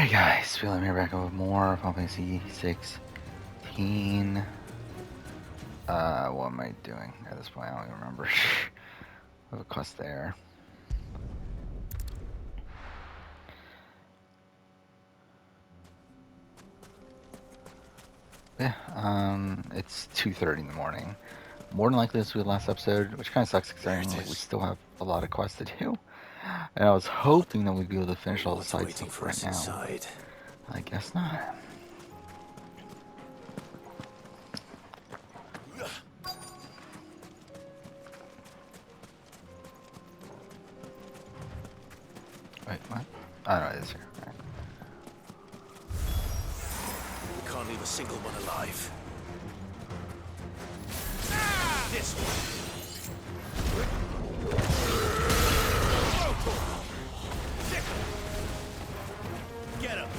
Alright guys, let me back up with more Final Fantasy 16. What am I doing at this point? I don't even remember. I have a quest there. Yeah, it's 2:30 in the morning. More than likely this will be the last episode, which kind of sucks considering like, we still have a lot of quests to do. And I was hoping that we'd be able to finish all the side stuff right now. I guess not. Wait, what? Oh no, it is here. Right. We can't leave a single one alive. This one. Get him.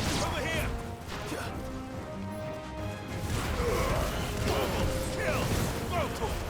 Over here. Kill. Over here.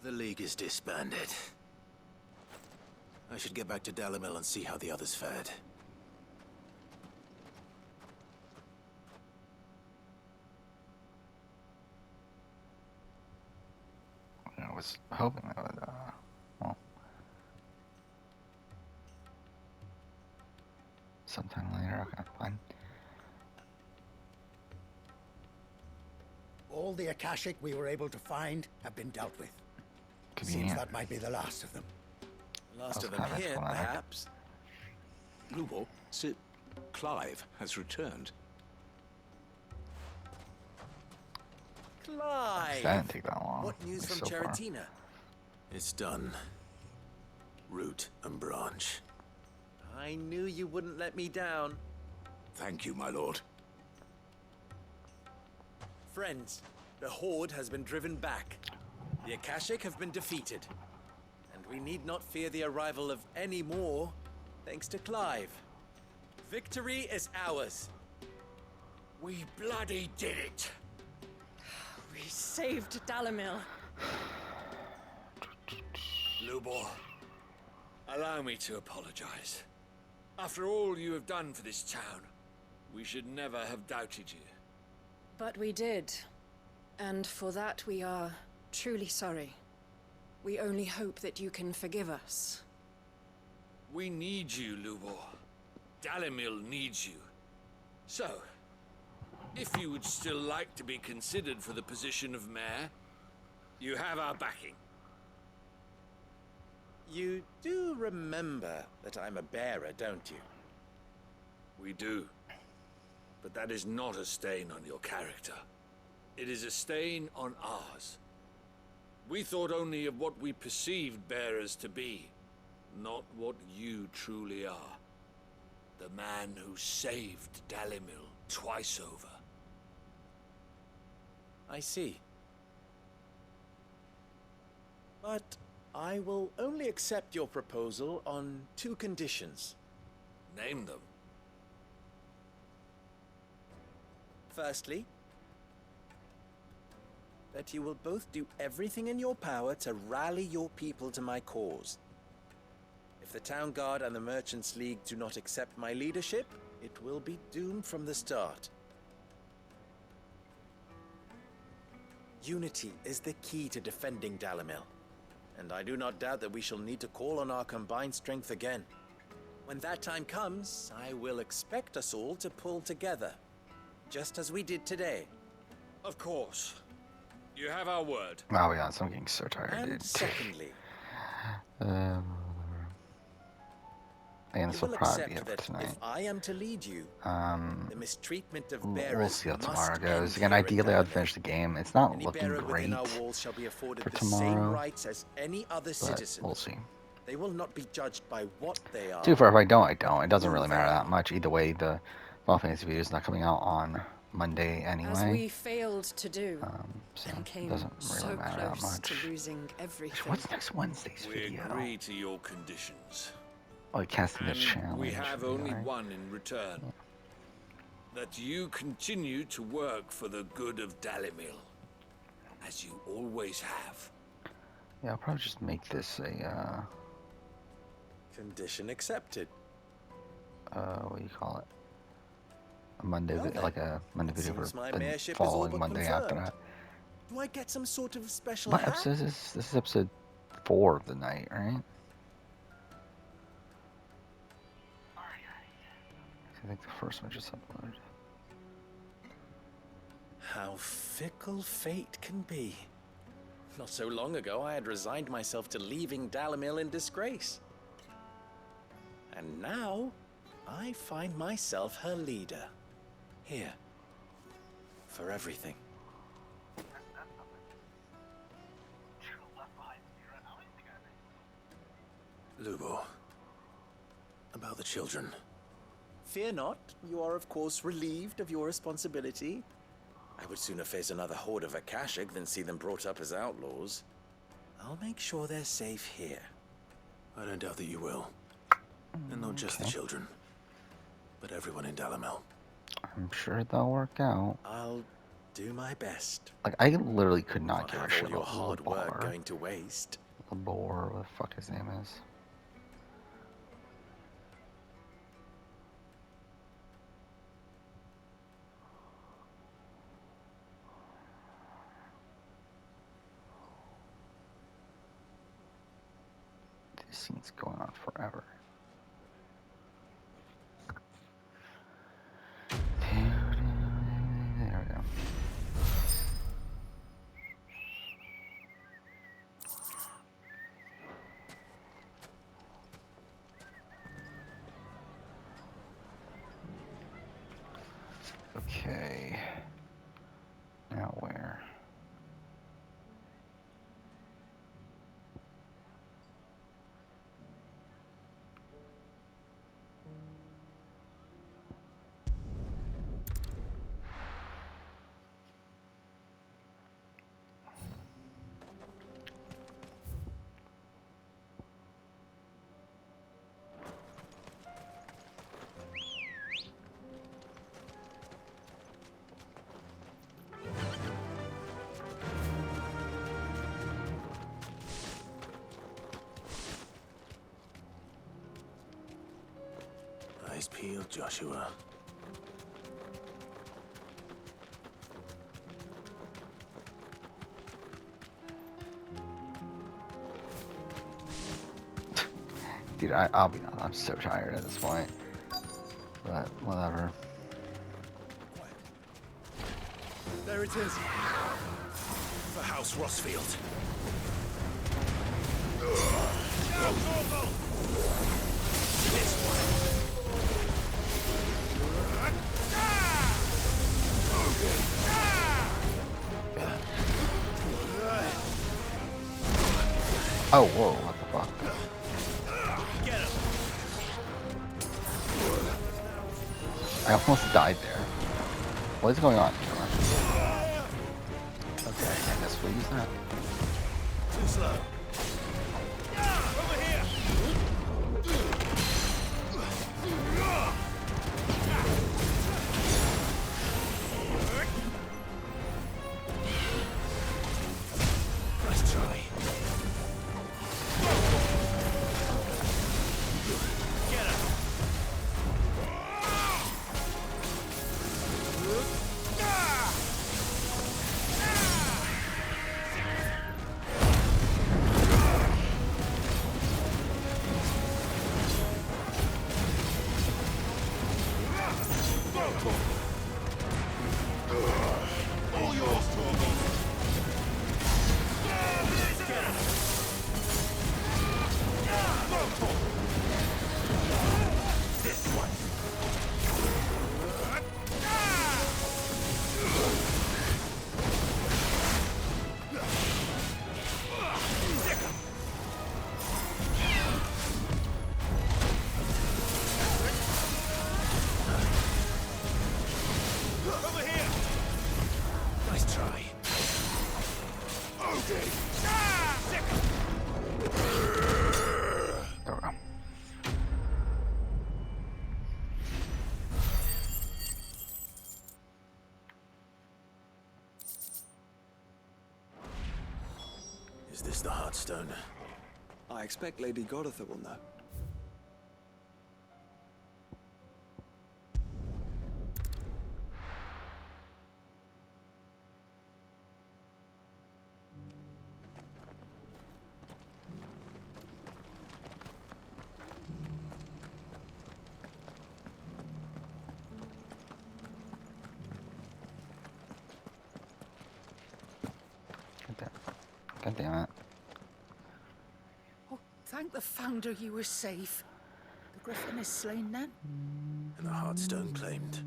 The League is disbanded. I should get back to Dalimil and see how the others fared. I was hoping that would, well, sometime later. Okay, fine. All the Akashic we were able to find have been dealt with. Convenient. Seems that might be the last of them. Last of them here, perhaps. Lubo, Sir Clive has returned. Clive! That didn't take that long. What news from so far. Charatina? It's done. Root and branch. I knew you wouldn't let me down. Thank you, my lord. Friends, the Horde has been driven back. The Akashic have been defeated. And we need not fear the arrival of any more, thanks to Clive. Victory is ours. We bloody did it! We saved Dalimil. Lubor, allow me to apologize. After all you have done for this town, we should never have doubted you. But we did. And for that we are truly sorry. We only hope that you can forgive us. We need you, Lubor. Dalimil needs you. So, if you would still like to be considered for the position of mayor, you have our backing. You do remember that I'm a bearer, don't you? We do. But that is not a stain on your character. It is a stain on ours. We thought only of what we perceived bearers to be, not what you truly are. The man who saved Dalimil twice over. I see. But I will only accept your proposal on 2 conditions. Name them. Firstly, that you will both do everything in your power to rally your people to my cause. If the Town Guard and the Merchants League do not accept my leadership, it will be doomed from the start. Unity is the key to defending Dalimil, and I do not doubt that we shall need to call on our combined strength again. When that time comes, I will expect us all to pull together, just as we did today. Of course. You have our word. Oh yeah, I'm getting so tired, And dude. secondly, And you this will will probably be accept it for that if tonight. I am to lead you, the mistreatment of We'll bearers see how must tomorrow goes. end Again, here in ideally I'd Dalimil. finish the game. It's not Any looking bearer within great, our walls shall be afforded for the same tomorrow, rights as any other but citizen. we'll see. They will not be judged by what they are. Too far, if I don't, I don't. It doesn't Who really they matter are. that much. Either way, the Final Fantasy video is not coming out on Monday As anyway. we failed to do, So and it came doesn't really so matter that close much. to losing everything. What's next Wednesday's We video? agree to your conditions. Oh, casting the And challenge. we have only right? one in return. That you continue to work for the good of Dalimil, as you always have. Yeah, I'll probably just make this a, Condition accepted. what do you call it? A Monday, Well then, like a Monday video seems for my the mayorship is all following but Monday after confirmed. that. Do I get some sort of special What hat? episode is this? This is episode 4 of the night, right? I think the first one just uploaded. How fickle fate can be. Not so long ago, I had resigned myself to leaving Dalimil in disgrace. And now, I find myself her leader. Here. For everything. Lubo, about the children. Fear not, you are of course relieved of your responsibility. I would sooner face another horde of Akashic than see them brought up as outlaws. I'll make sure they're safe here. I don't doubt that you will. And not just the children, but everyone in Dalimil. I'm sure they'll work out. I'll do my best. Like, I literally could not Not give a have shit all your about hard work Labar. going to waste. Labor, what the fuck his name is. This scene's going on forever. There we go. Okay. Now where? Eyes peeled, Joshua. Dude, I'll be honest, I'm so tired at this point. But, whatever. There it is. For House Rossfield. Oh, whoa, what the fuck? I almost died there. What is going on? Okay, I guess we'll use that. Too slow. Over here. There we go. Is this the Heartstone? I expect Lady Goditha will know. God damn it. Oh, thank the Founder you were safe. The Griffin is slain then? And the Heartstone claimed.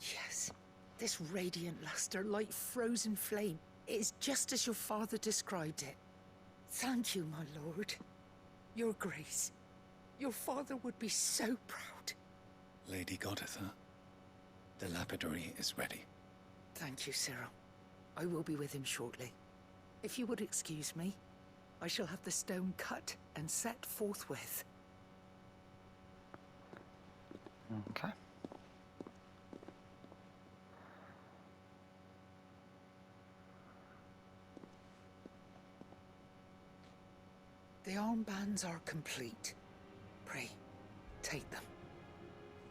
Yes. This radiant luster, like frozen flame, it is just as your father described it. Thank you, my lord. Your grace. Your father would be so proud. Lady Goditha, the lapidary is ready. Thank you, Cyril. I will be with him shortly. If you would excuse me, I shall have the stone cut and set forthwith. Okay. The armbands are complete. Pray, take them.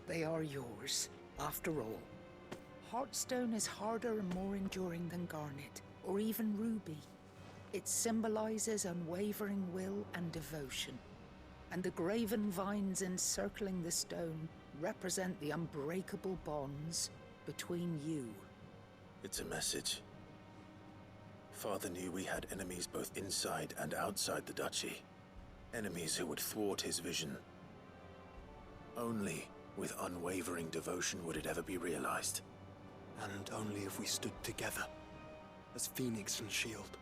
They are yours, after all. Heartstone is harder and more enduring than garnet, or even ruby. It symbolizes unwavering will and devotion. And the graven vines encircling the stone represent the unbreakable bonds between you. It's a message. Father knew we had enemies both inside and outside the duchy. Enemies who would thwart his vision. Only with unwavering devotion would it ever be realized. And only if we stood together, as Phoenix and Shield,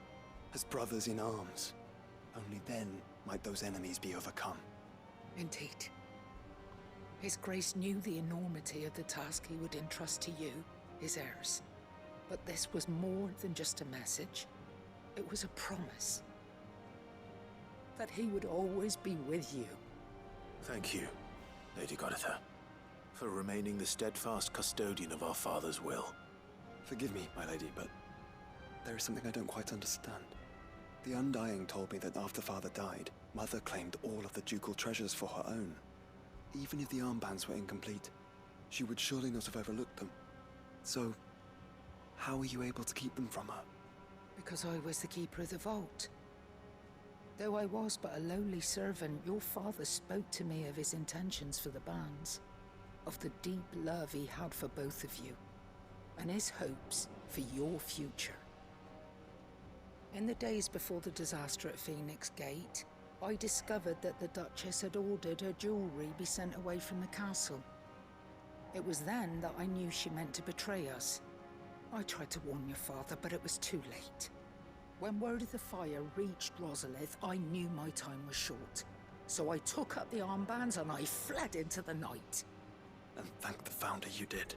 as brothers in arms, only then might those enemies be overcome. Indeed. His Grace knew the enormity of the task he would entrust to you, his heirs. But this was more than just a message. It was a promise. That he would always be with you. Thank you, Lady Goditha, for remaining the steadfast custodian of our father's will. Forgive me, my lady, but there is something I don't quite understand. The Undying told me that after Father died, Mother claimed all of the ducal treasures for her own. Even if the armbands were incomplete, she would surely not have overlooked them. So, how were you able to keep them from her? Because I was the keeper of the vault. Though I was but a lowly servant, your father spoke to me of his intentions for the bands, of the deep love he had for both of you, and his hopes for your future. In the days before the disaster at Phoenix Gate, I discovered that the Duchess had ordered her jewelry be sent away from the castle. It was then that I knew she meant to betray us. I tried to warn your father, but it was too late. When word of the fire reached Rosalith, I knew my time was short. So I took up the armbands and I fled into the night. And thank the Founder you did.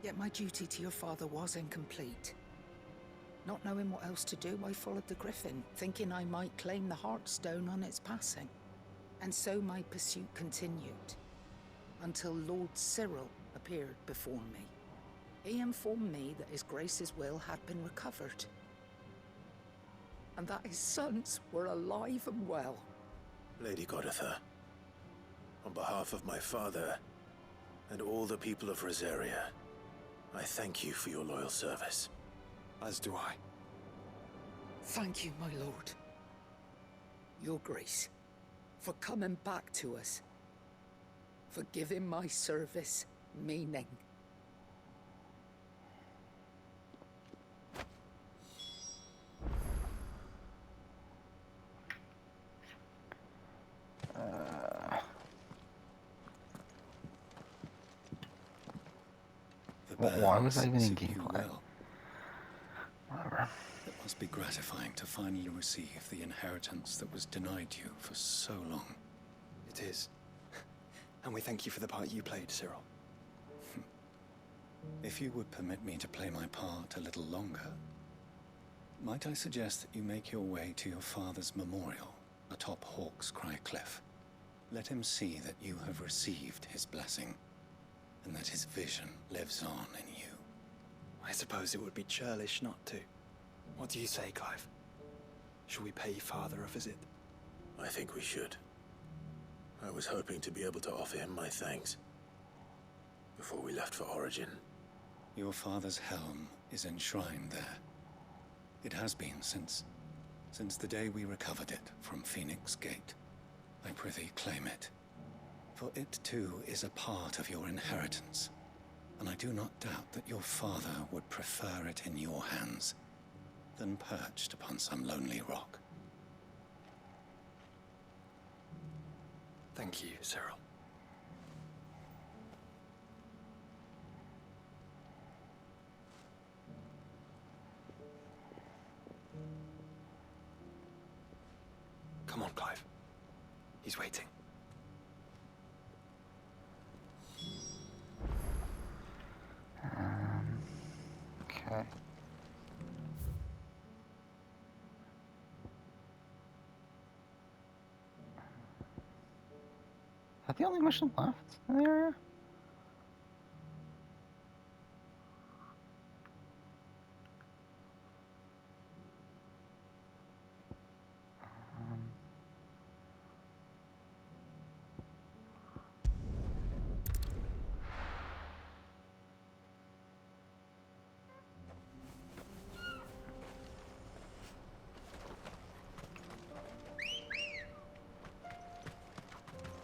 Yet my duty to your father was incomplete. Not knowing what else to do, I followed the Griffin, thinking I might claim the Heartstone on its passing. And so my pursuit continued, until Lord Cyril appeared before me. He informed me that His Grace's will had been recovered, and that his sons were alive and well. Lady Goditha, on behalf of my father and all the people of Rosaria, I thank you for your loyal service. As do I. Thank you, my lord. Your Grace, for coming back to us, for giving my service meaning. Why was I even in suit you gameplay? well. Whatever. It must be gratifying to finally receive the inheritance that was denied you for so long. It is. And we thank you for the part you played, Cyril. If you would permit me to play my part a little longer, might I suggest that you make your way to your father's memorial atop Hawk's Cry Cliff? Let him see that you have received his blessing, and that his vision lives on in you. I suppose it would be churlish not to. What do you say, Clive? Shall we pay Father a visit? I think we should. I was hoping to be able to offer him my thanks before we left for Origin. Your father's helm is enshrined there. It has been since the day we recovered it from Phoenix Gate. I prithee claim it, for it too is a part of your inheritance, and I do not doubt that your father would prefer it in your hands than perched upon some lonely rock. Thank you, Cyril. Come on, Clive. He's waiting. Okay. Is that the only mission left in the area?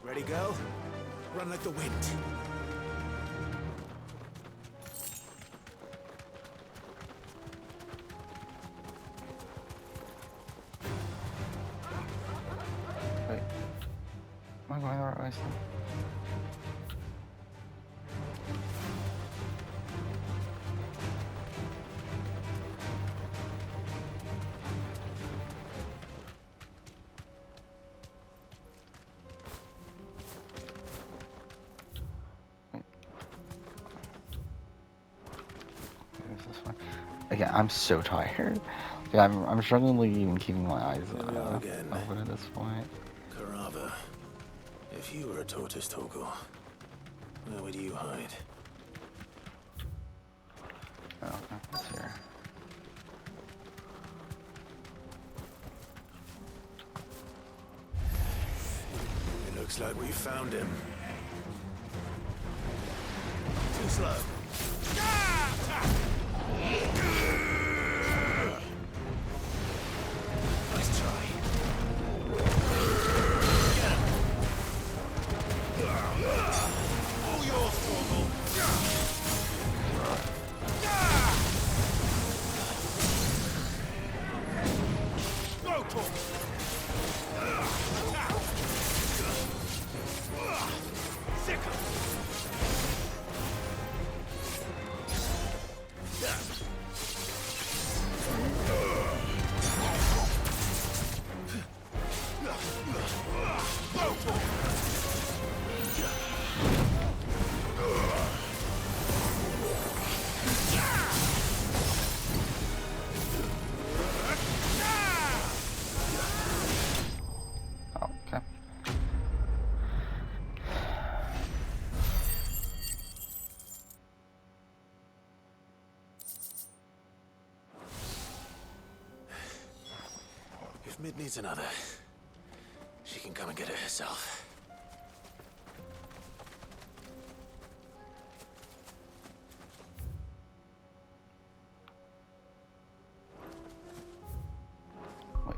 Ready, go? Run like the wind. Wait. Am I going the right way still? Again, I'm so tired. Yeah, I'm struggling even keeping my eyes Here we are again. open at this point. Carava, if you were a tortoise Torgal, where would you hide? Oh, okay, it's here. It looks like we found him. Too slow. Nice try. All yours, Torgal. Go, Torgal. Oh, okay. If Mid needs another, she can come and get it herself. Wait.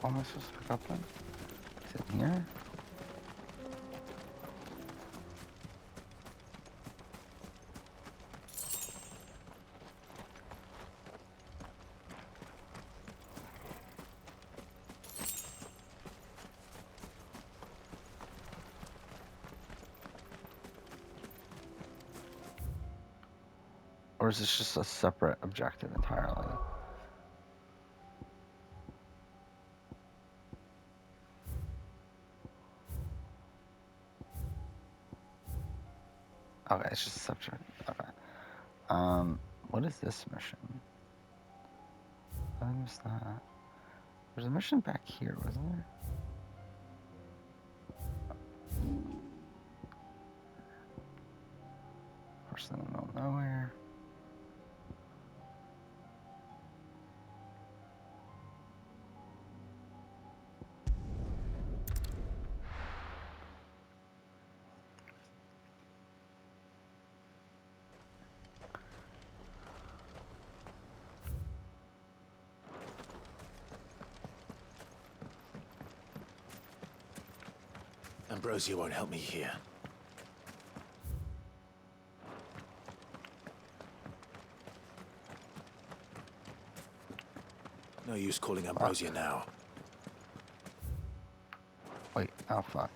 am I supposed to pick up then? Is it in here? Or is this just a separate objective entirely? Okay, it's just a separate. Okay. What is this mission? I missed that. There's a mission back here, wasn't there? Person in the middle of nowhere. Ambrosia won't help me here. No use calling Ambrosia now. Wait, oh fuck.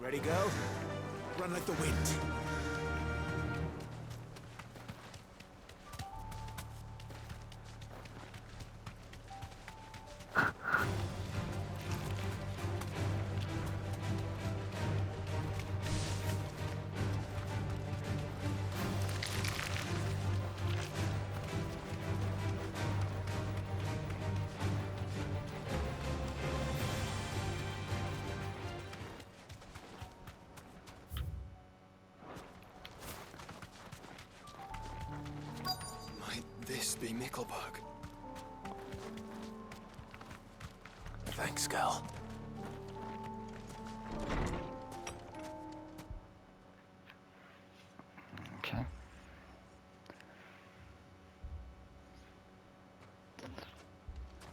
Ready, go? Run like the wind. This be Mickelberg. Thanks, Gal. Okay.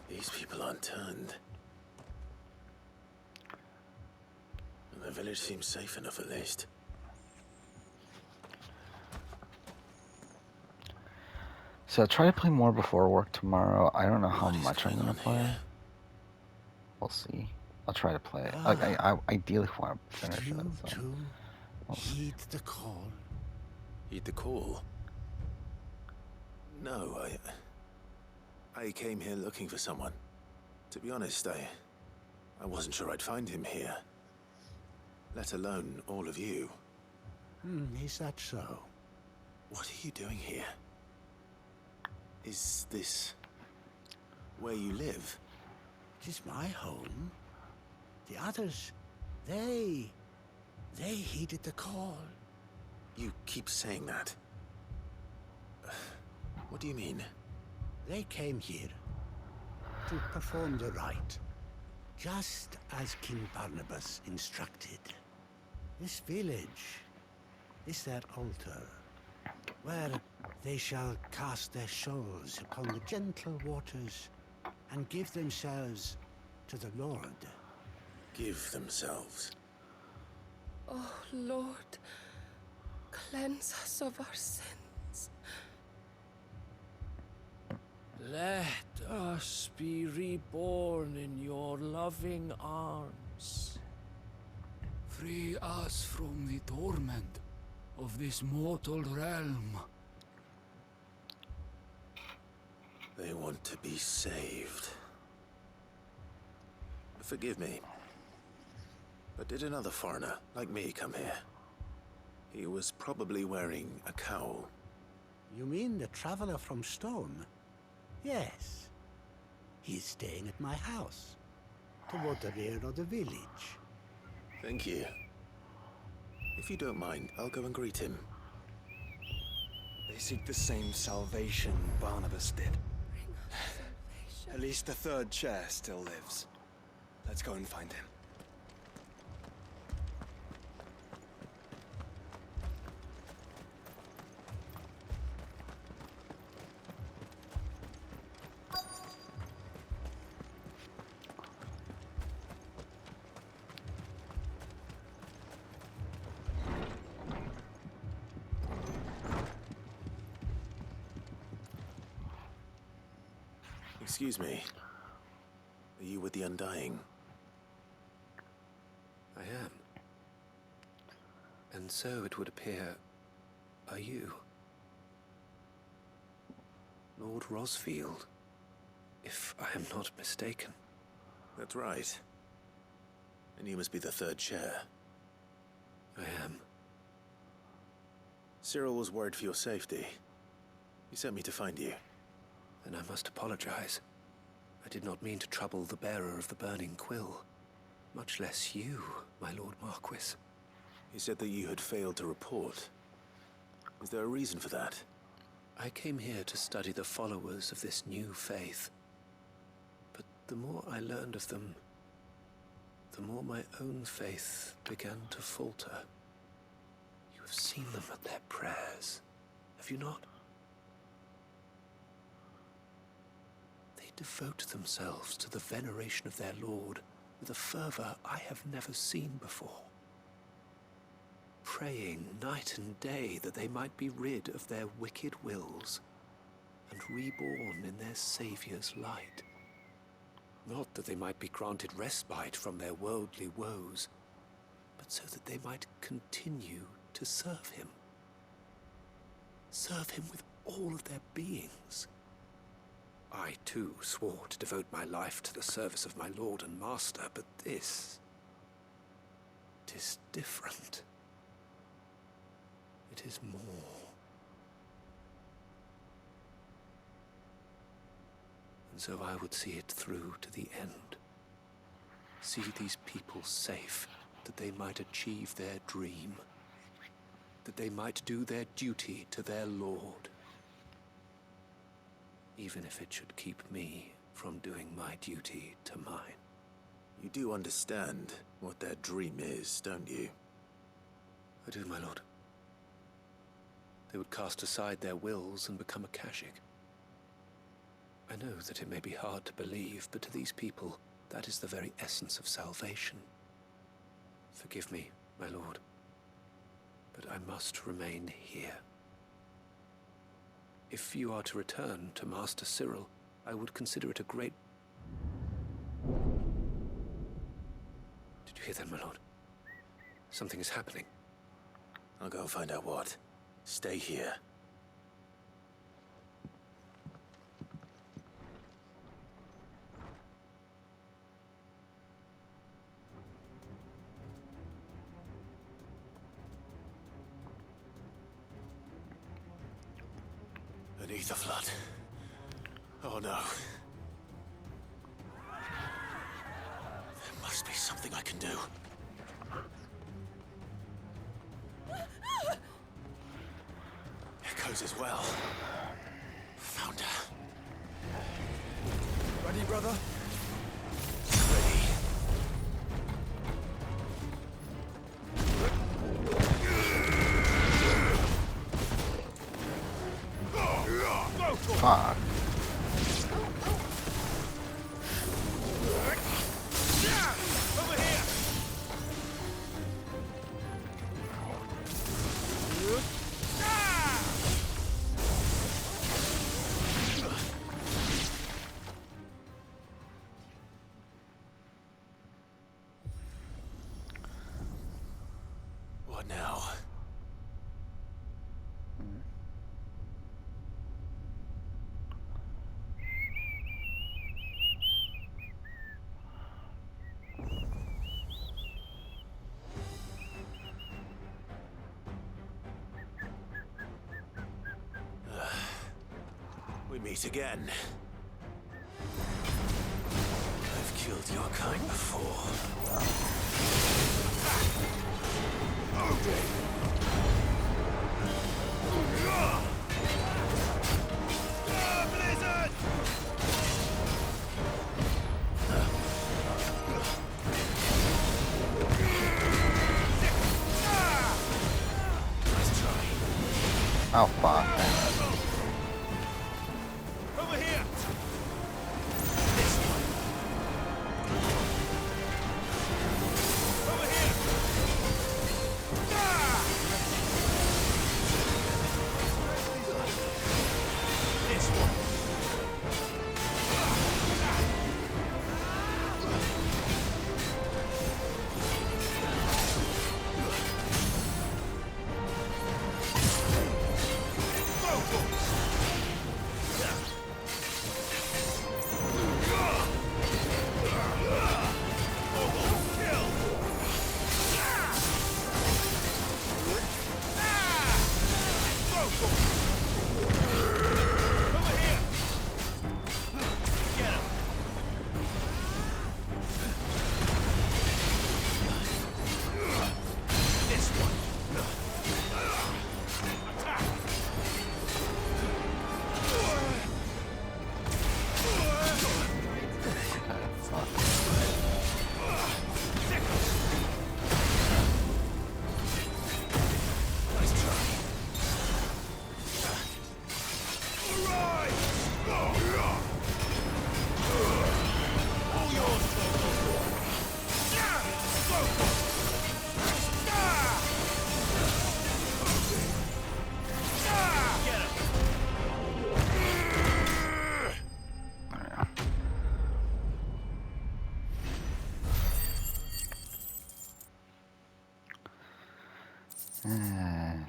These people aren't turned. And the village seems safe enough at least. So I'll try to play more before work tomorrow. I don't know how What is much I'm going gonna on play. here? We'll see. I'll try to play it. I ideally want to finish it. So. Too heed the call. Heed the call? No, I came here looking for someone. To be honest, I wasn't sure I'd find him here. Let alone all of you. Is that so? What are you doing here? Is this where you live? It is my home. The others, they heeded the call. You keep saying that. What do you mean? They came here to perform the rite, just as King Barnabas instructed. This village is their altar, where they shall cast their souls upon the gentle waters and give themselves to the Lord. Give themselves. Oh, Lord, cleanse us of our sins. Let us be reborn in your loving arms. Free us from the torment of this mortal realm. They want to be saved. Forgive me, but did another foreigner like me come here? He was probably wearing a cowl. You mean the traveler from Stone? Yes. He's staying at my house, toward the rear of the village. Thank you. If you don't mind, I'll go and greet him. They seek the same salvation Barnabas did. Bring At least the third chair still lives. Let's go and find him. Excuse me. Are you with the Undying? I am. And so it would appear, are you? Lord Rosfield, if I am not mistaken. That's right. And you must be the third chair. I am. Cyril was worried for your safety. He sent me to find you. Then I must apologize. I did not mean to trouble the bearer of the burning quill. Much less you, my Lord Marquis. He said that you had failed to report. Is there a reason for that? I came here to study the followers of this new faith. But the more I learned of them, the more my own faith began to falter. You have seen them at their prayers, have you not? They devote themselves to the veneration of their Lord with a fervor I have never seen before. Praying night and day that they might be rid of their wicked wills and reborn in their Saviour's light. Not that they might be granted respite from their worldly woes, but so that they might continue to serve him. Serve him with all of their beings. I, too, swore to devote my life to the service of my Lord and Master, but this... it is different. It is more. And so I would see it through to the end. See these people safe, that they might achieve their dream. That they might do their duty to their Lord. Even if it should keep me from doing my duty to mine. You do understand what their dream is, don't you? I do, my lord. They would cast aside their wills and become Akashic. I know that it may be hard to believe, but to these people, that is the very essence of salvation. Forgive me, my lord, but I must remain here. If you are to return to Master Cyril, I would consider it a great... Did you hear that, my lord? Something is happening. I'll go and find out what. Stay here. Beneath the flood. Oh no. There must be something I can do. Echoes as well. Found her. Ready, brother? Ready. Fuck. Over here! What now? We meet again. I've killed your kind before. Blizzard! Oh fuck. Over here! Over here! This one!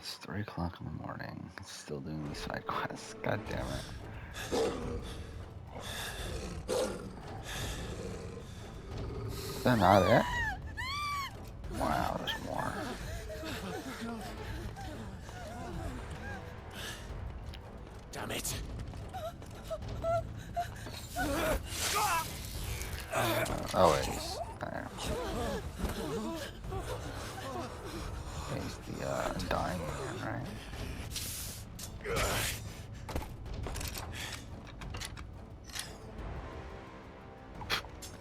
It's 3 o'clock in the morning. Still doing these side quests. God damn it. Is that not it? Wow, there's more. Damn it! Oh wait, he's there. He's the undying man, right?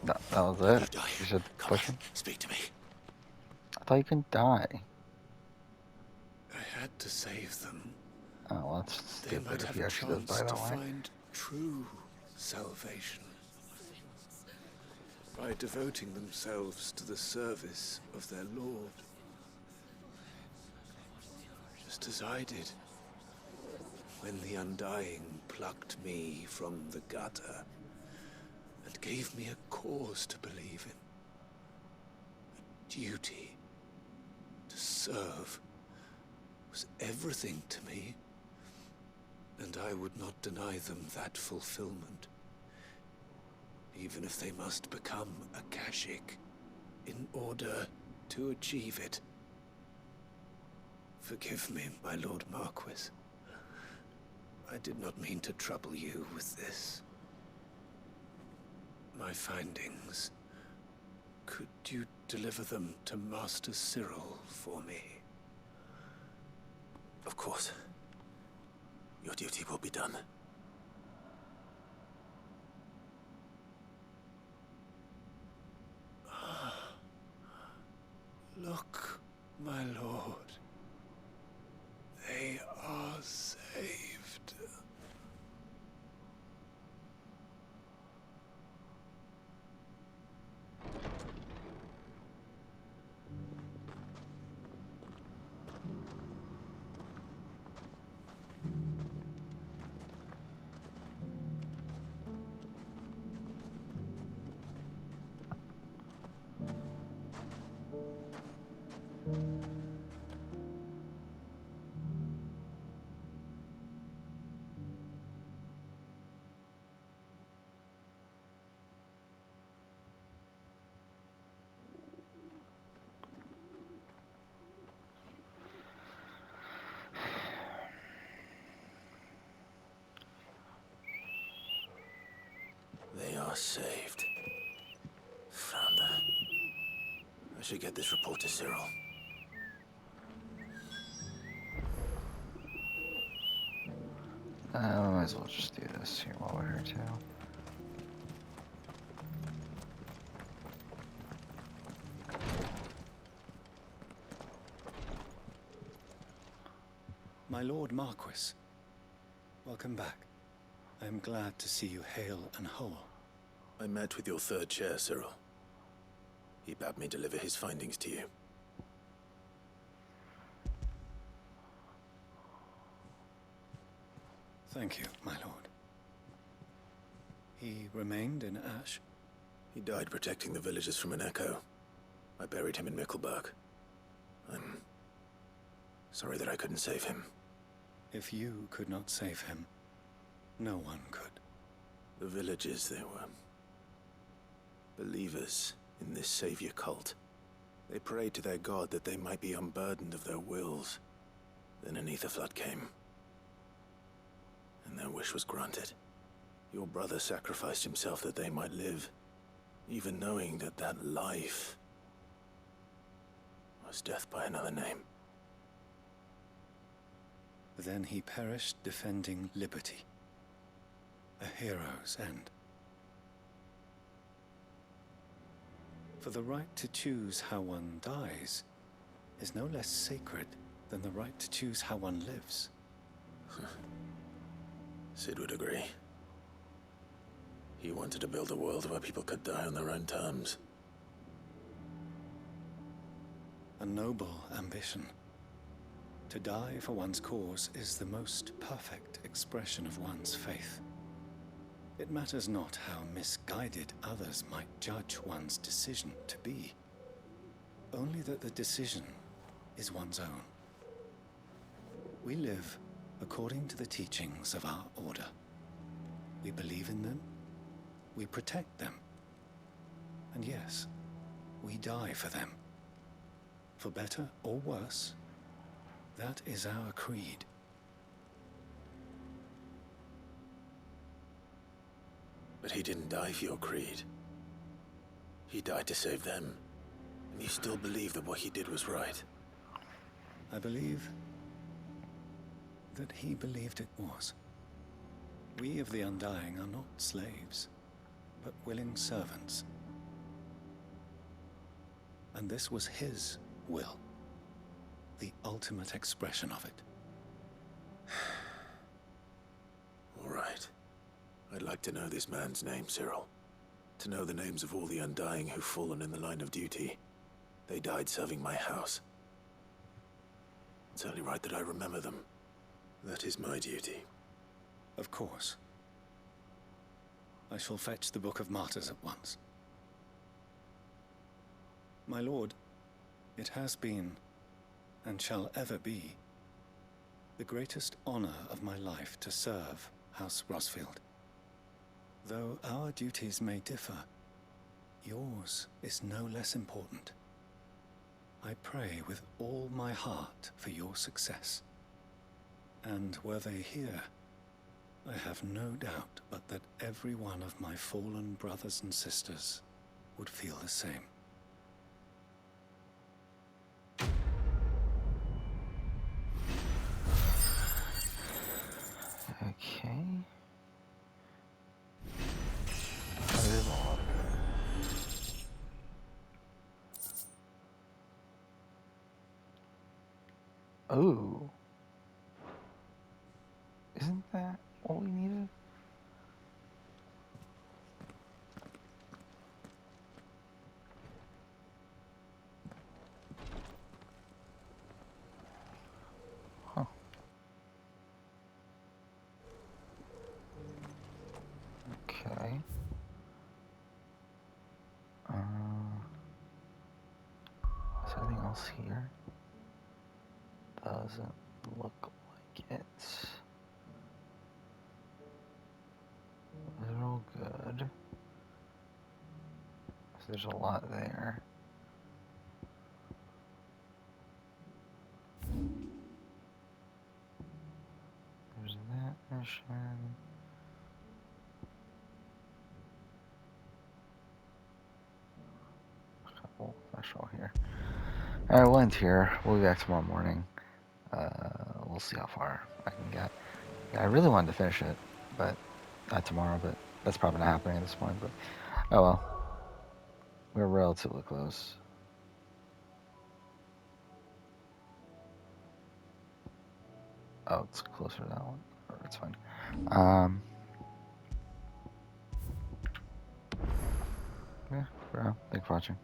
That was it? You should push him? Speak to me. I thought you couldn't die. I had to save them. Oh, well, that's They stupid might if have he a actually does chance die to that way. find true salvation by devoting themselves to the service of their Lord. Just as I did when the Undying plucked me from the gutter and gave me a cause to believe in. A duty to serve was everything to me, and I would not deny them that fulfillment, even if they must become Akashic in order to achieve it. Forgive me, my Lord Marquis. I did not mean to trouble you with this. My findings. Could you deliver them to Master Cyril for me? Of course. Your duty will be done. Look, my lord. They are saved. They are saved. Found that. I should get this report to Cyril. We might as well just do this here while we're here too. My Lord Marquis, welcome back. I am glad to see you hale and whole. I met with your third chair, Cyril. He bade me deliver his findings to you. Thank you, my lord. He remained in Ash? He died protecting the villagers from an echo. I buried him in Mickelberg. I'm sorry that I couldn't save him. If you could not save him, no one could. The villagers, they were believers in this savior cult. They prayed to their god that they might be unburdened of their wills. Then an ether flood came, and their wish was granted. Your brother sacrificed himself that they might live, even knowing that that life was death by another name. Then he perished defending liberty. A hero's end. For the right to choose how one dies is no less sacred than the right to choose how one lives. Sid would agree. He wanted to build a world where people could die on their own terms. A noble ambition. To die for one's cause is the most perfect expression of one's faith. It matters not how misguided others might judge one's decision to be, only that the decision is one's own. We live according to the teachings of our order. We believe in them, we protect them, and yes, we die for them. For better or worse, that is our creed. But he didn't die for your creed. He died to save them. And you still believe that what he did was right. I believe that he believed it was. We of the Undying are not slaves, but willing servants. And this was his will, the ultimate expression of it. All right. I'd like to know this man's name, Cyril. To know the names of all the Undying who've fallen in the line of duty. They died serving my house. It's only right that I remember them. That is my duty. Of course. I shall fetch the Book of Martyrs at once. My lord, it has been, and shall ever be, the greatest honor of my life to serve House Rosfield. Though our duties may differ, yours is no less important. I pray with all my heart for your success. And were they here, I have no doubt but that every one of my fallen brothers and sisters would feel the same. Okay. Oh. Isn't that what we needed? Huh. Okay. Is there anything else here? Doesn't look like it. They're all good. So there's a lot there. There's that mission. Couple special here. Alright, we'll end here. We'll be back tomorrow morning. We'll see how far I can get. Yeah, I really wanted to finish it, but not tomorrow, but that's probably not happening at this point, but oh well. We're relatively close. Oh, it's closer to that one. It's fine. Yeah, thanks for watching.